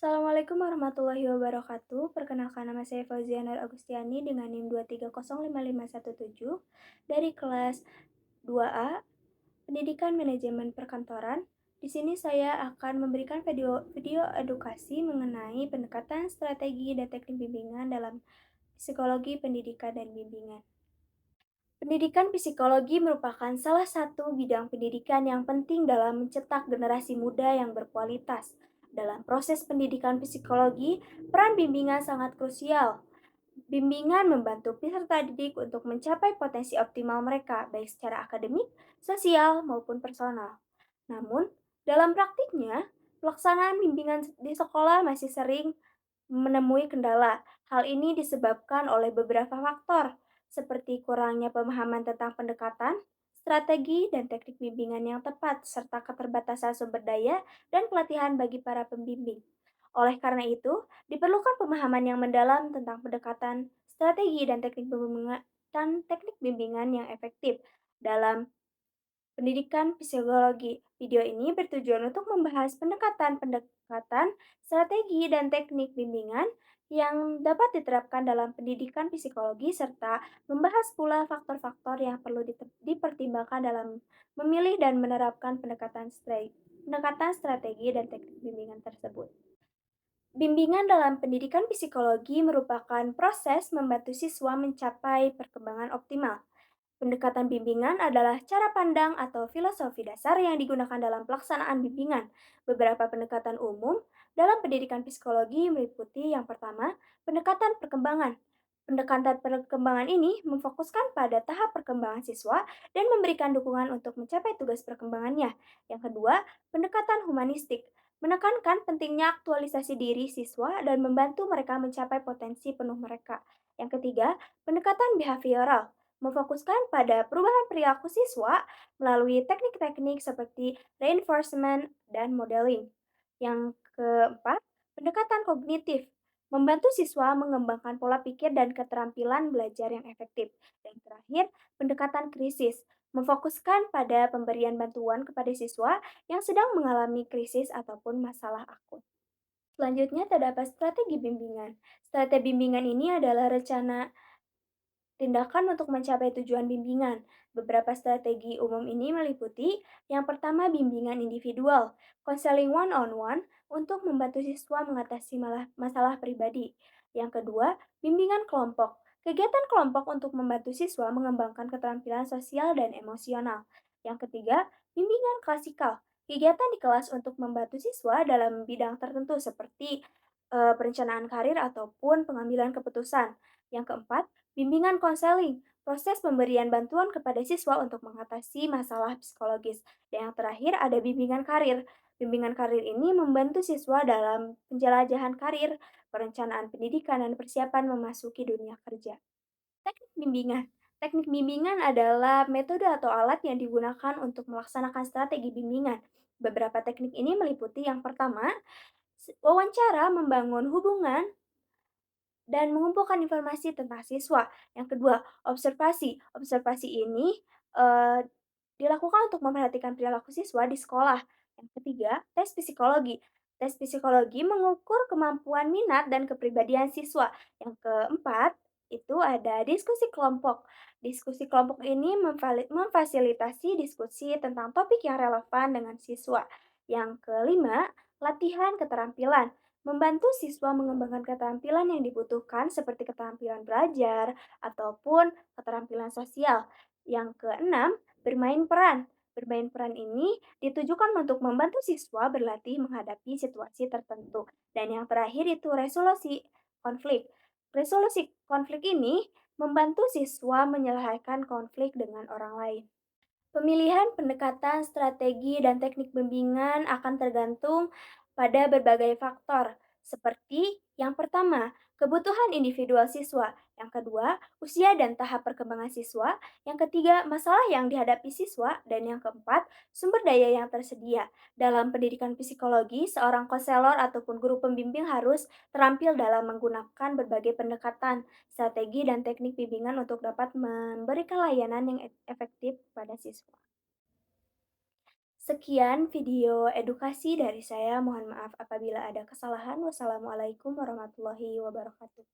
Assalamualaikum warahmatullahi wabarakatuh. Perkenalkan nama saya Fauzia Nur Agustiani dengan NIM 2305517 dari kelas 2A Pendidikan Manajemen Perkantoran. Di sini saya akan memberikan video edukasi mengenai pendekatan strategi dan teknik bimbingan dalam psikologi pendidikan dan bimbingan. Pendidikan psikologi merupakan salah satu bidang pendidikan yang penting dalam mencetak generasi muda yang berkualitas. Dalam proses pendidikan psikologi, peran bimbingan sangat krusial. Bimbingan membantu peserta didik untuk mencapai potensi optimal mereka, baik secara akademik, sosial, maupun personal. Namun, dalam praktiknya, pelaksanaan bimbingan di sekolah masih sering menemui kendala. Hal ini disebabkan oleh beberapa faktor, seperti kurangnya pemahaman tentang pendekatan, strategi, dan teknik bimbingan yang tepat, serta keterbatasan sumber daya dan pelatihan bagi para pembimbing. Oleh karena itu, diperlukan pemahaman yang mendalam tentang pendekatan, strategi, dan teknik bimbingan yang efektif dalam pendidikan psikologi. Video ini bertujuan untuk membahas pendekatan, strategi, dan teknik bimbingan yang dapat diterapkan dalam pendidikan psikologi serta membahas pula faktor-faktor yang perlu dipertimbangkan dalam memilih dan menerapkan pendekatan strategi dan teknik bimbingan tersebut. Bimbingan dalam pendidikan psikologi merupakan proses membantu siswa mencapai perkembangan optimal. Pendekatan bimbingan adalah cara pandang atau filosofi dasar yang digunakan dalam pelaksanaan bimbingan. Beberapa pendekatan umum dalam pendidikan psikologi meliputi yang pertama, pendekatan perkembangan. Pendekatan perkembangan ini memfokuskan pada tahap perkembangan siswa dan memberikan dukungan untuk mencapai tugas perkembangannya. Yang kedua, pendekatan humanistik menekankan pentingnya aktualisasi diri siswa dan membantu mereka mencapai potensi penuh mereka. Yang ketiga, pendekatan behavioral memfokuskan pada perubahan perilaku siswa melalui teknik-teknik seperti reinforcement dan modeling. Yang keempat, pendekatan kognitif membantu siswa mengembangkan pola pikir dan keterampilan belajar yang efektif. Dan terakhir, pendekatan krisis memfokuskan pada pemberian bantuan kepada siswa yang sedang mengalami krisis ataupun masalah akut. Selanjutnya terdapat strategi bimbingan. Strategi bimbingan ini adalah rencana tindakan untuk mencapai tujuan bimbingan. Beberapa strategi umum ini meliputi yang pertama bimbingan individual, counseling one-on-one untuk membantu siswa mengatasi masalah pribadi. Yang kedua, bimbingan kelompok. Kegiatan kelompok untuk membantu siswa mengembangkan keterampilan sosial dan emosional. Yang ketiga, bimbingan klasikal. Kegiatan di kelas untuk membantu siswa dalam bidang tertentu seperti perencanaan karir ataupun pengambilan keputusan. Yang keempat, bimbingan konseling, proses pemberian bantuan kepada siswa untuk mengatasi masalah psikologis. Dan yang terakhir ada bimbingan karir. Bimbingan karir ini membantu siswa dalam penjelajahan karir, perencanaan pendidikan, dan persiapan memasuki dunia kerja. Teknik bimbingan. Teknik bimbingan adalah metode atau alat yang digunakan untuk melaksanakan strategi bimbingan. Beberapa teknik ini meliputi yang pertama, wawancara membangun hubungan dan mengumpulkan informasi tentang siswa. Yang kedua, observasi. Observasi ini eh, dilakukan untuk memperhatikan perilaku siswa di sekolah. Yang ketiga, tes psikologi. Tes psikologi mengukur kemampuan minat dan kepribadian siswa. Yang keempat, itu ada diskusi kelompok. Diskusi kelompok ini memfasilitasi diskusi tentang topik yang relevan dengan siswa. Yang kelima, latihan keterampilan membantu siswa mengembangkan keterampilan yang dibutuhkan seperti keterampilan belajar ataupun keterampilan sosial. Yang keenam, bermain peran. Bermain peran ini ditujukan untuk membantu siswa berlatih menghadapi situasi tertentu. Dan yang terakhir itu resolusi konflik. Resolusi konflik ini membantu siswa menyelesaikan konflik dengan orang lain. Pemilihan pendekatan, strategi, dan teknik bimbingan akan tergantung pada berbagai faktor, seperti yang pertama, kebutuhan individual siswa, yang kedua, usia dan tahap perkembangan siswa, yang ketiga, masalah yang dihadapi siswa, dan yang keempat, sumber daya yang tersedia. Dalam pendidikan psikologi, seorang konselor ataupun guru pembimbing harus terampil dalam menggunakan berbagai pendekatan, strategi, dan teknik bimbingan untuk dapat memberikan layanan yang efektif pada siswa. Sekian video edukasi dari saya. Mohon maaf apabila ada kesalahan. Wassalamualaikum warahmatullahi wabarakatuh.